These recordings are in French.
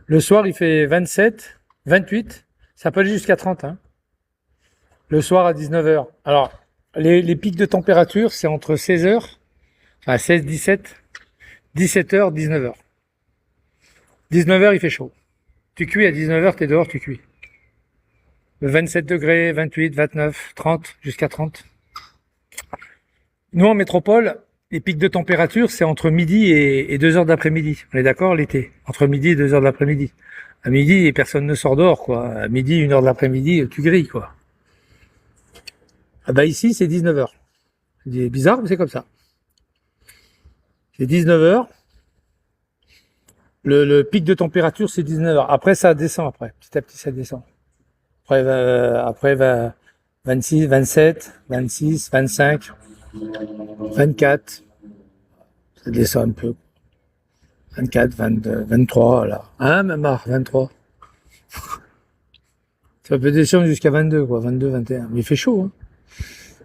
Le soir, il fait 27, 28. Ça peut aller jusqu'à 30, hein. Le soir à 19 heures. Alors, les pics de température, c'est entre 16 heures, enfin 16, 17, 17 heures, 19 heures. 19 heures, il fait chaud. Tu cuis à 19 heures, t'es dehors, tu cuis. 27 degrés, 28, 29, 30, jusqu'à 30. Nous, en métropole, les pics de température, c'est entre midi et 2 heures d'après-midi. On est d'accord, l'été? Entre midi et 2 heures de l'après-midi. À midi, personne ne sort dehors, quoi. À midi, 1 heure de l'après-midi, tu grilles, quoi. Ah bah ici, c'est 19 heures. C'est bizarre, mais c'est comme ça. C'est 19 heures. Le pic de température, c'est 19 heures. Après, ça descend, après. Petit à petit, ça descend. Après 26, 27, 26, 25, 24. Ça descend un peu. 24, 22, 23, là. Hein, même 23. Ça peut descendre jusqu'à 22, quoi. 22, 21. Mais il fait chaud, hein.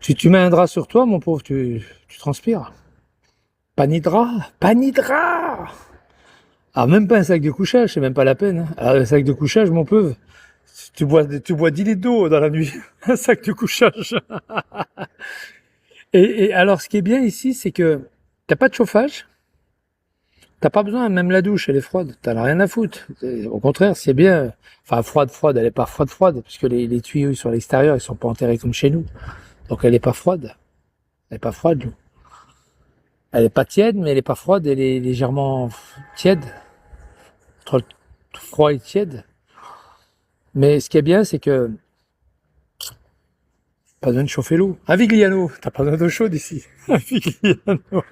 Tu mets un drap sur toi, mon pauvre, tu transpires. Pas ni drap, pas ni drap. Alors même pas un sac de couchage, c'est même pas la peine, hein. Alors, un sac de couchage, mon pauvre, tu bois 10 litres d'eau dans la nuit. Un sac de couchage. Et alors, ce qui est bien ici, c'est que t'as pas de chauffage. T'as pas besoin, même la douche, elle est froide. T'en as rien à foutre. Au contraire, c'est bien. Enfin, froide, elle est pas froide, puisque les tuyaux sur l'extérieur, ils sont pas enterrés comme chez nous. Donc elle est pas froide. Elle est pas froide, l'eau. Elle est pas tiède, mais elle est pas froide, elle est légèrement tiède. Entre froid et tiède. Mais ce qui est bien, c'est que pas besoin de chauffer l'eau. À Vigliano, t'as pas besoin d'eau chaude ici. À Vigliano.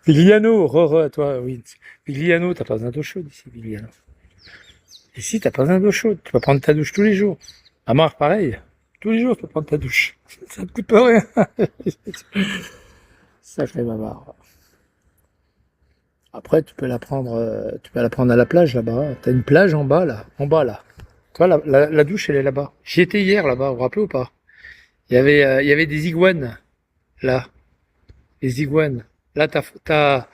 Vigliano, à toi, oui. Vigliano, t'as pas besoin d'eau chaude ici, Vigliano. Ici, t'as pas besoin d'eau chaude. Tu peux prendre ta douche tous les jours. À Marc, pareil. Tous les jours, tu peux prendre ta douche. Ça ne coûte pas rien. Sacré bavard. Après, tu peux la prendre à la plage là-bas. T'as une plage en bas là. Tu vois, la douche, elle est là-bas. J'y étais hier là-bas, vous vous rappelez ou pas? Il y avait des iguanes là, les iguanes. Là, t'as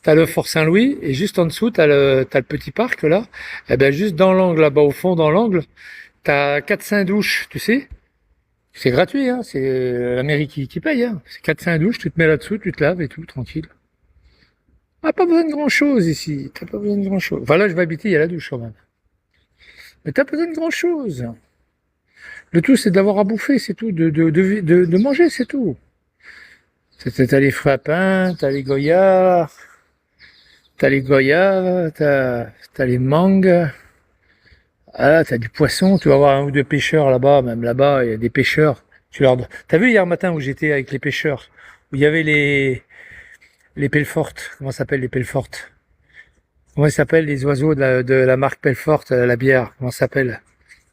le Fort Saint-Louis et juste en dessous, t'as le petit parc là. Et bien, juste dans l'angle là-bas, au fond, dans l'angle, t'as 4-5 douches, tu sais. C'est gratuit, hein. C'est la mairie qui paye, hein. C'est 4-5 douches, tu te mets là-dessous, tu te laves et tout, tranquille. Ah, pas besoin de grand-chose ici. T'as pas besoin de grand-chose. Enfin, là, je vais habiter, il y a la douche quand même. Mais t'as pas besoin de grand-chose. Le tout, c'est d'avoir à bouffer, c'est tout. De manger, c'est tout. T'as les fruits à pain, t'as les goyas, t'as les mangues. Ah là, t'as du poisson. Tu vas voir un ou deux pêcheurs là-bas. Même là-bas, il y a des pêcheurs. T'as vu hier matin où j'étais avec les pêcheurs? Où il y avait les Pellefortes. Comment ça s'appelle les Pellefortes? Comment ils s'appellent les oiseaux de la marque Pelfort, la bière? Comment ça s'appelle?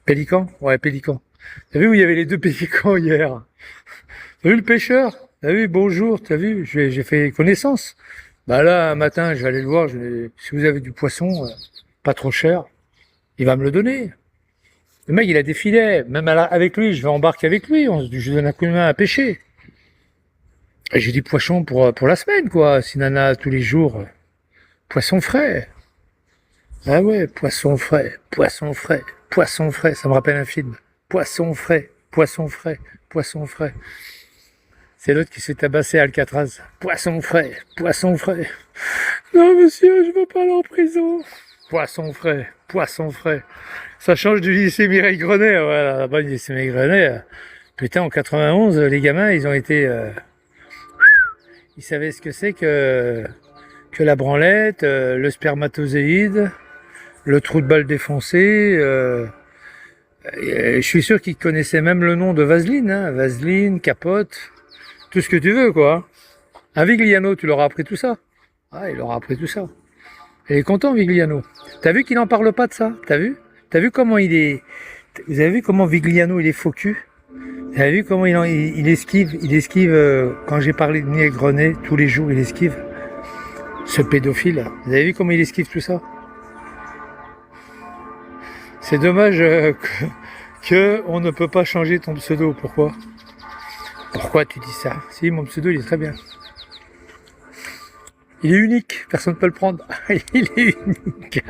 Pélican? Ouais, pélican. T'as vu où il y avait les deux pélicans hier? T'as vu le pêcheur? T'as vu, bonjour, t'as vu? J'ai fait connaissance. Bah là, un matin, je vais aller le voir, si vous avez du poisson, pas trop cher, il va me le donner. Le mec, il a des filets, même avec lui, je vais embarquer avec lui, je lui donne un coup de main à pêcher. Et j'ai du poisson pour la semaine, quoi, si nana tous les jours. Poisson frais. Ah ouais, poisson frais, poisson frais, poisson frais, ça me rappelle un film. Poisson frais, poisson frais, poisson frais. C'est l'autre qui s'est tabassé à Alcatraz. Poisson frais, poisson frais. Non monsieur, je veux pas aller en prison. Poisson frais, poisson frais. Ça change du lycée Mireille Grenet. Voilà, là-bas, le lycée Mireille Grenet. Putain, en 91, les gamins, ils ont été... ils savaient ce que c'est que la branlette, le spermatozoïde, le trou de balle défoncé. Je suis sûr qu'ils connaissaient même le nom de Vaseline, hein. Vaseline, capote, tout ce que tu veux, quoi. Un Vigliano, tu leur as appris tout ça. Ah, il leur a appris tout ça. Il est content, Vigliano. T'as vu qu'il n'en parle pas de ça? T'as vu? T'as vu comment il est... Vous avez vu comment Vigliano, il est faux cul? Vous avez vu comment il esquive? Il esquive, quand j'ai parlé de Mireille Grenet, tous les jours, il esquive. Ce pédophile. Vous avez vu comment il esquive tout ça? C'est dommage que on ne peut pas changer ton pseudo. Pourquoi? Pourquoi tu dis ça? Si, mon pseudo, il est très bien. Il est unique. Personne ne peut le prendre. Il est unique.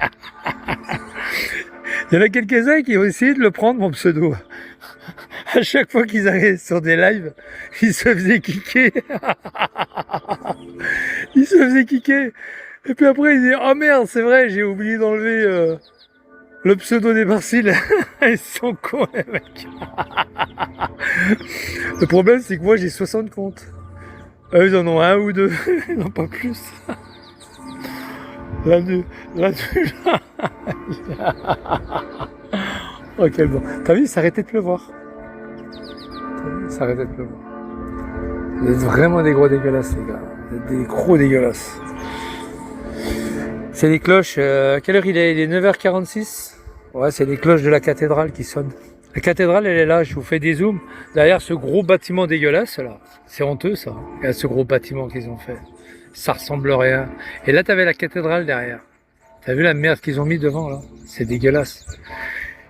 Il y en a quelques-uns qui ont essayé de le prendre, mon pseudo. À chaque fois qu'ils arrivaient sur des lives, ils se faisaient kicker. Ils se faisaient kicker. Et puis après, ils disaient, oh merde, c'est vrai, j'ai oublié d'enlever le pseudo des Marcilles. Ils sont cons, les mecs. Le problème, c'est que moi, j'ai 60 comptes. Eux, ils en ont un ou deux, ils n'en ont pas plus. Là-dessus, là. Oh, quel bon. T'as vu, ça arrêtait de pleuvoir. Ça arrêtait de pleuvoir. Vous êtes vraiment des gros dégueulasses, les gars. Vous êtes des gros dégueulasses. C'est les cloches. À quelle heure il est? Il est 9h46. Ouais, c'est les cloches de la cathédrale qui sonnent. La cathédrale, elle est là. Je vous fais des zooms. Derrière ce gros bâtiment dégueulasse, là. C'est honteux, ça. Il y a ce gros bâtiment qu'ils ont fait. Ça ressemble à rien. Et là, t'avais la cathédrale derrière. T'as vu la merde qu'ils ont mis devant, là? C'est dégueulasse.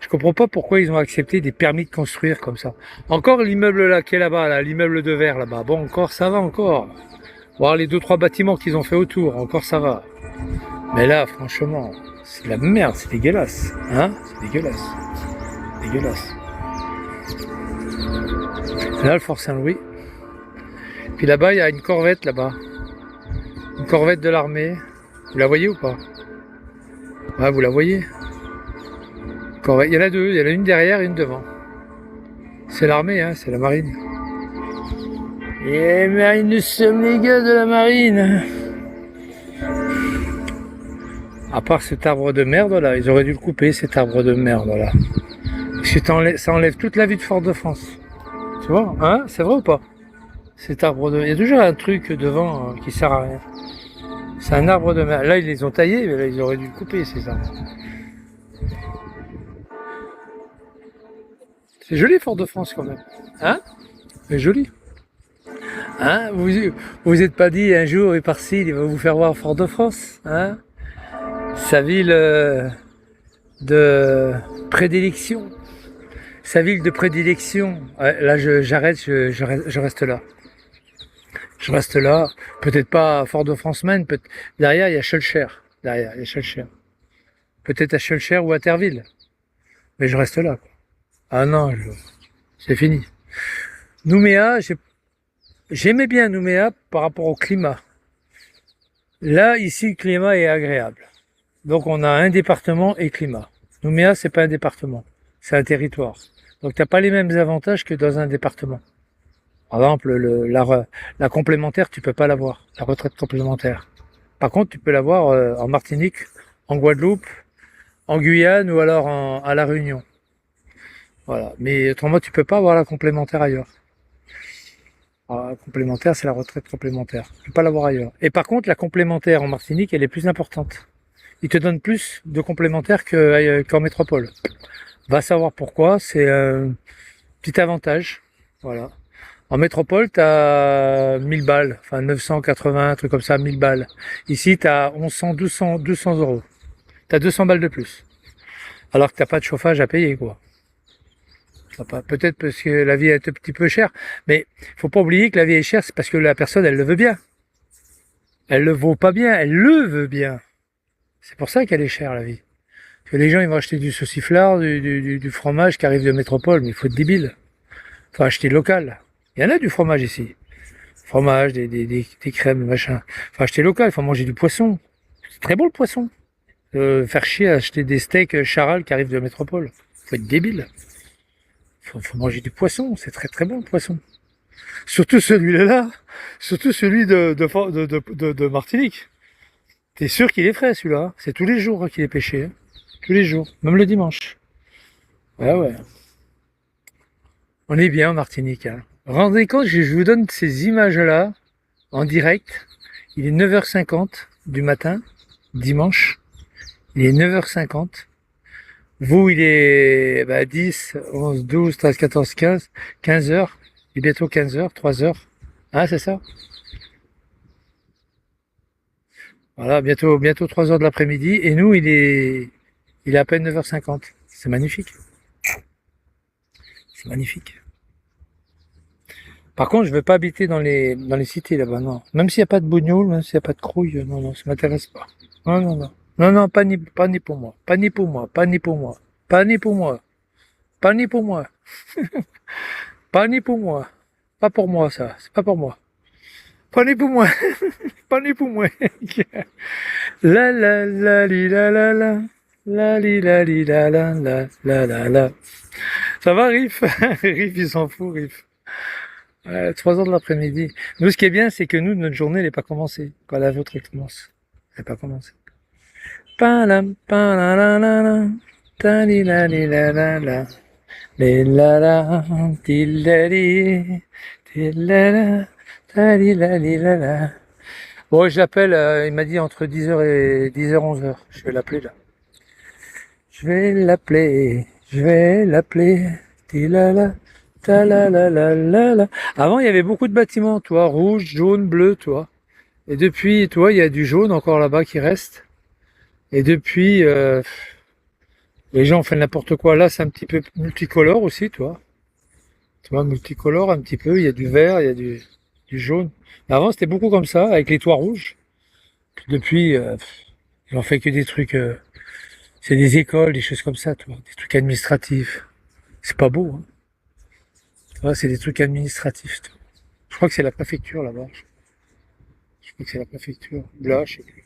Je comprends pas pourquoi ils ont accepté des permis de construire comme ça. Encore l'immeuble là qui est là-bas, là, l'immeuble de verre là-bas. Bon, encore ça va encore. Voir les 2-3 bâtiments qu'ils ont fait autour, encore ça va. Mais là, franchement, c'est de la merde, c'est dégueulasse. Hein? C'est dégueulasse. Dégueulasse. Là, le Fort Saint-Louis. Puis là-bas, il y a une corvette là-bas. Une corvette de l'armée. Vous la voyez ou pas? Ouais, vous la voyez? Il y en a deux, il y en a une derrière et une devant. C'est l'armée, hein, c'est la marine. Et marine, nous sommes les gars de la marine. À part cet arbre de merde là, ils auraient dû le couper cet arbre de merde là. Parce que ça enlève toute la vue de Fort-de-France. Tu vois, hein, c'est vrai ou pas? Cet arbre de... Il y a toujours un truc devant qui sert à rien. C'est un arbre de merde. Là, ils les ont taillés, mais là, ils auraient dû le couper ces arbres. C'est joli Fort-de-France quand même. Hein? C'est joli. Hein? Vous êtes pas dit un jour, et par-ci, il va vous faire voir Fort-de-France. Hein? Sa ville de prédilection. Sa ville de prédilection. Ouais, là, j'arrête, je reste là. Je reste là. Peut-être pas à Fort-de-France même. Derrière, il y a Schœlcher. Derrière, il y a Schœlcher. Peut-être à Schœlcher ou à Terville. Mais je reste là, quoi. Ah non, c'est fini. Nouméa, j'aimais bien Nouméa par rapport au climat. Là, ici, le climat est agréable. Donc, on a un département et climat. Nouméa, c'est pas un département, c'est un territoire. Donc, t'as pas les mêmes avantages que dans un département. Par exemple, la complémentaire, tu peux pas l'avoir, la retraite complémentaire. Par contre, tu peux l'avoir en Martinique, en Guadeloupe, en Guyane ou alors à La Réunion. Voilà. Mais autrement, tu peux pas avoir la complémentaire ailleurs. Alors, la complémentaire, c'est la retraite complémentaire. Tu peux pas l'avoir ailleurs. Et par contre, la complémentaire en Martinique, elle est plus importante. Ils te donnent plus de complémentaires qu'en métropole. Va savoir pourquoi, c'est un petit avantage. Voilà. En métropole, tu as 1000 balles, enfin 980, un truc comme ça, 1000 balles. Ici, tu as 1100, 1200 euros. Tu as 200 balles de plus. Alors que tu n'as pas de chauffage à payer, quoi. Peut-être parce que la vie est un petit peu chère, mais faut pas oublier que la vie est chère, c'est parce que la personne, elle le veut bien. Elle le vaut pas bien, elle le veut bien. C'est pour ça qu'elle est chère, la vie. Parce que les gens, ils vont acheter du sauciflard, du fromage qui arrive de métropole, mais il faut être débile. Faut acheter local. Il y en a du fromage ici. Fromage, des crèmes, machin. Faut acheter local, il faut manger du poisson. C'est très bon le poisson. Faire chier à acheter des steaks charal qui arrivent de métropole. Faut être débile. Faut manger du poisson, c'est très très bon le poisson. Surtout celui-là, surtout celui de Martinique. T'es sûr qu'il est frais celui-là? C'est tous les jours qu'il est pêché. Hein. Tous les jours, même le dimanche. Ouais, ouais. On est bien en Martinique. Hein. Rendez compte, je vous donne ces images-là en direct. Il est 9h50 du matin, dimanche. Il est 9h50. Vous, il est 10, 11, 12, 13, 14, 15 heures. Il est bientôt 15 heures, 3 heures. Ah, c'est ça? Voilà, bientôt 3 heures de l'après-midi. Et nous, il est à peine 9h50. C'est magnifique. C'est magnifique. Par contre, je veux pas habiter dans les cités là-bas, non. Même s'il n'y a pas de bougnoul, même s'il n'y a pas de crouille, non, ça m'intéresse pas. Non, non, non. Non, non, pas ni pour moi. Pas ni pour moi. Pas ni pour moi. Pas ni pour moi. Pas ni pour moi. Pas ni pour moi. Pas pour moi, ça. C'est pas pour moi. Pas ni pour moi. Pas ni pour moi. La la la li la la la. La li la li la la la la la la. Ça va, Riff? Riff, il s'en fout, Riff. 3 heures de l'après-midi. Nous, ce qui est bien, c'est que nous, notre journée, elle n'est pas commencée. Quand la vôtre, elle commence. Elle n'est pas commencée. Palam, palalala, talilalilalala, lilala, tilali, tilala, talilalilala. Bon, je l'appelle, il m'a dit entre 10h et 10h, 11h. Je vais l'appeler là. Je vais l'appeler, je vais l'appeler, tilala, talalalala. Avant, il y avait beaucoup de bâtiments, toi, rouge, jaune, bleu, toi. Et depuis, toi, il y a du jaune encore là-bas qui reste. Et depuis, les gens ont fait n'importe quoi. Là, c'est un petit peu multicolore aussi, toi. Tu vois, multicolore un petit peu. Il y a du vert, il y a du jaune. Mais avant, c'était beaucoup comme ça, avec les toits rouges. Puis depuis, ils n'ont fait que des trucs. C'est des écoles, des choses comme ça, tu vois. Des trucs administratifs. C'est pas beau, hein. Tu vois, c'est des trucs administratifs. Tu vois. Je crois que c'est la préfecture là-bas. Je crois que c'est la préfecture. Là, je sais plus.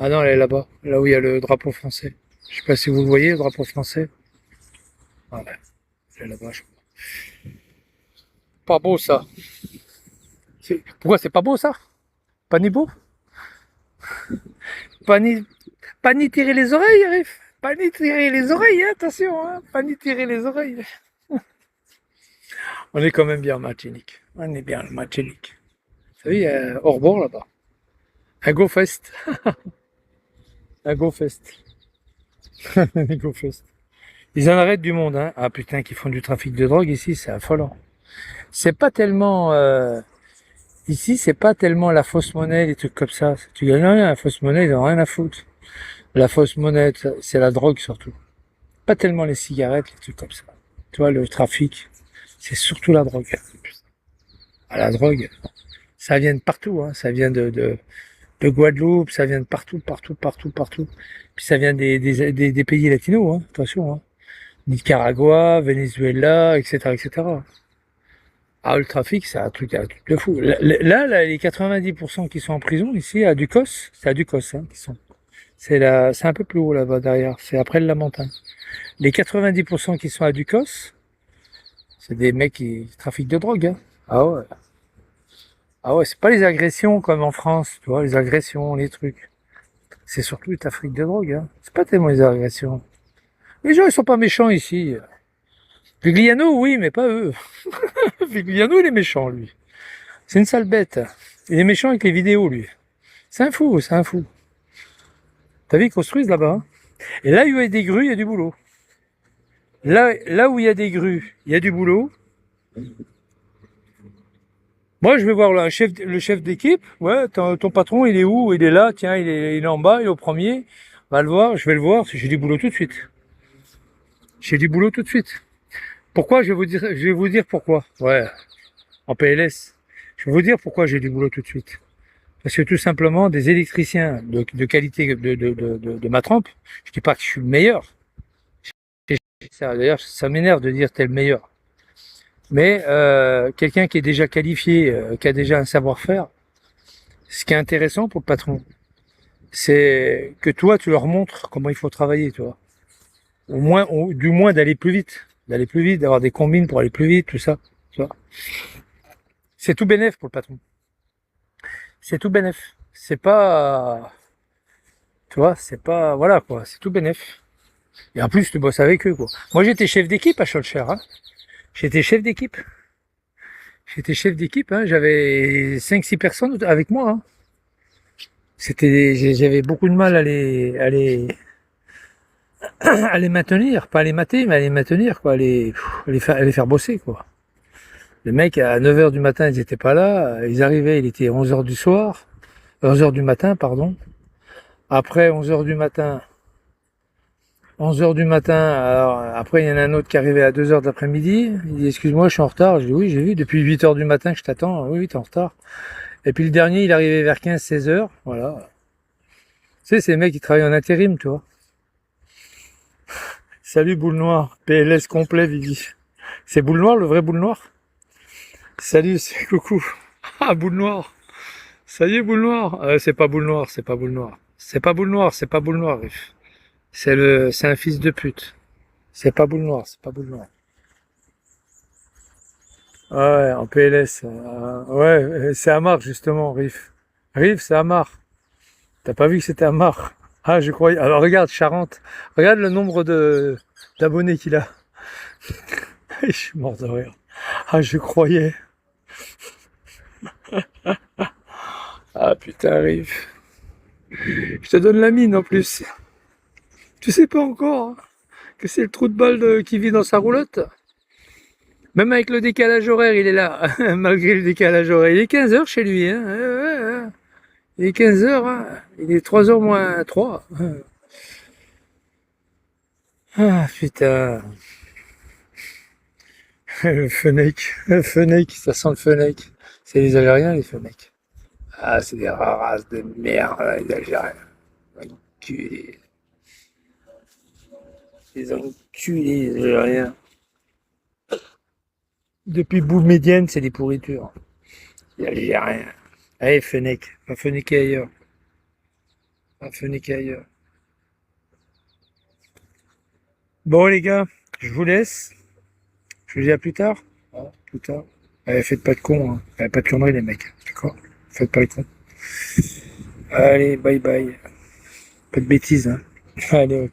Ah non, elle est là-bas, là où il y a le drapeau français. Je sais pas si vous le voyez, le drapeau français. Ah ouais, elle est là-bas, je crois. Pas beau ça. Pourquoi c'est pas beau ça? Pas ni beau? Pas ni, pas ni tirer les oreilles, Arif. Pas ni tirer les oreilles, hein, attention, hein. Pas ni tirer les oreilles. On est quand même bien en Martinique. On est bien en Martinique. Vous savez, il y a hors bord là-bas. Un GoFest. Un GoFest. Un GoFest. Ils en arrêtent du monde, hein. Ah putain, qu'ils font du trafic de drogue ici, c'est affolant. C'est pas tellement ici, c'est pas tellement la fausse monnaie, des trucs comme ça. Tu gagnes rien, la fausse monnaie, ils ont rien à foutre. La fausse monnaie, c'est la drogue surtout. Pas tellement les cigarettes, les trucs comme ça. Tu vois, le trafic, c'est surtout la drogue. Ah, la drogue, ça vient de partout, hein. Ça vient de Guadeloupe, ça vient de partout, partout, partout, partout. Puis ça vient des pays latinos, hein. Attention, hein. Nicaragua, Venezuela, etc., etc. Ah, le trafic, c'est un truc de fou. Là, les 90% qui sont en prison ici à Ducos, c'est à Ducos, hein, qui sont. C'est un peu plus haut là-bas derrière. C'est après le Lamentin. Les 90% qui sont à Ducos, c'est des mecs qui trafiquent de drogue, hein. Ah ouais. Ah ouais, c'est pas les agressions comme en France, tu vois, les agressions, les trucs. C'est surtout le trafic de drogue, hein. C'est pas tellement les agressions. Les gens, ils sont pas méchants ici. Vigliano, oui, mais pas eux. Vigliano, il est méchant, lui. C'est une sale bête. Il est méchant avec les vidéos, lui. C'est un fou, c'est un fou. T'as vu, ils construisent là-bas, hein. Et là où il y a des grues, il y a du boulot. Là où il y a des grues, il y a du boulot. Moi, je vais voir le chef d'équipe. Ouais, ton patron, il est où? Il est là, tiens, il est en bas, il est au premier. Va le voir, je vais le voir, j'ai du boulot tout de suite. J'ai du boulot tout de suite. Pourquoi? Je vais vous dire pourquoi. Ouais, en PLS. Je vais vous dire pourquoi j'ai du boulot tout de suite. Parce que tout simplement, des électriciens de qualité de ma trempe, je dis pas que je suis le meilleur. D'ailleurs, ça m'énerve de dire t'es le meilleur. Mais quelqu'un qui est déjà qualifié, qui a déjà un savoir-faire, ce qui est intéressant pour le patron, c'est que toi, tu leur montres comment il faut travailler, tu vois. Du moins d'aller plus vite, d'avoir des combines pour aller plus vite, tout ça, tu vois. C'est tout bénef pour le patron. C'est tout bénef. C'est pas, tu vois, c'est pas, voilà quoi, c'est tout bénef. Et en plus, tu bosses avec eux, quoi. Moi, j'étais chef d'équipe à Schulcher, hein. J'étais chef d'équipe. Hein. J'avais 5-6 personnes avec moi, hein. J'avais beaucoup de mal à les maintenir, pas à les mater, mais à les maintenir, quoi, à les faire bosser, quoi. Les mecs, à 9h du matin, ils étaient pas là. Ils arrivaient, il était 11h du soir. 11h du matin, pardon. Après 11h du matin, 11h du matin, alors après il y en a un autre qui arrivait à 2h d'après-midi, il dit excuse-moi je suis en retard, je dis oui j'ai vu, depuis 8h du matin que je t'attends, oui t'es en retard. Et puis le dernier il arrivait vers 15-16h, voilà. Tu sais c'est les mecs qui travaillent en intérim, tu vois. Salut boule noire. PLS complet, Vivi. C'est boule noire, le vrai boule noire? Salut, c'est coucou. Ah, boule noire. Salut boule noire. C'est pas boule noire, c'est pas boule noire. C'est pas boule noire, c'est pas boule noire, Riff. C'est un fils de pute. C'est pas boule noire, c'est pas boule noire. Ouais, en PLS. Ouais, c'est Amar, justement, Riff. Riff, c'est Amar. T'as pas vu que c'était Amar? Ah, je croyais. Alors regarde, Charente. Regarde le nombre d'abonnés qu'il a. Je suis mort de rire. Ah, je croyais. Ah putain, Riff. Je te donne la mine en plus. Tu sais pas encore hein, que c'est le trou de balle qui vit dans sa roulotte? Même avec le décalage horaire, il est là. Malgré le décalage horaire. Il est 15h chez lui. Hein. Ouais. Il est 15h. Hein. Il est 3h moins 3. Ah putain. Le Fennec, ça sent le Fennec. C'est les Algériens, les Fennecs. Ah, c'est des races de merde, les Algériens. Enculés. Les enculés, les Algériens. Depuis Boumedienne, c'est des pourritures. Les Algériens. Allez, Fennec. Va Fennecer ailleurs. Va Fennecer ailleurs. Bon, les gars, je vous laisse. Je vous dis à plus tard. Plus tard. Allez, faites pas de cons, hein. Pas de conneries, les mecs. D'accord? Faites pas les cons. Allez, bye bye. Pas de bêtises, hein. Allez, ok.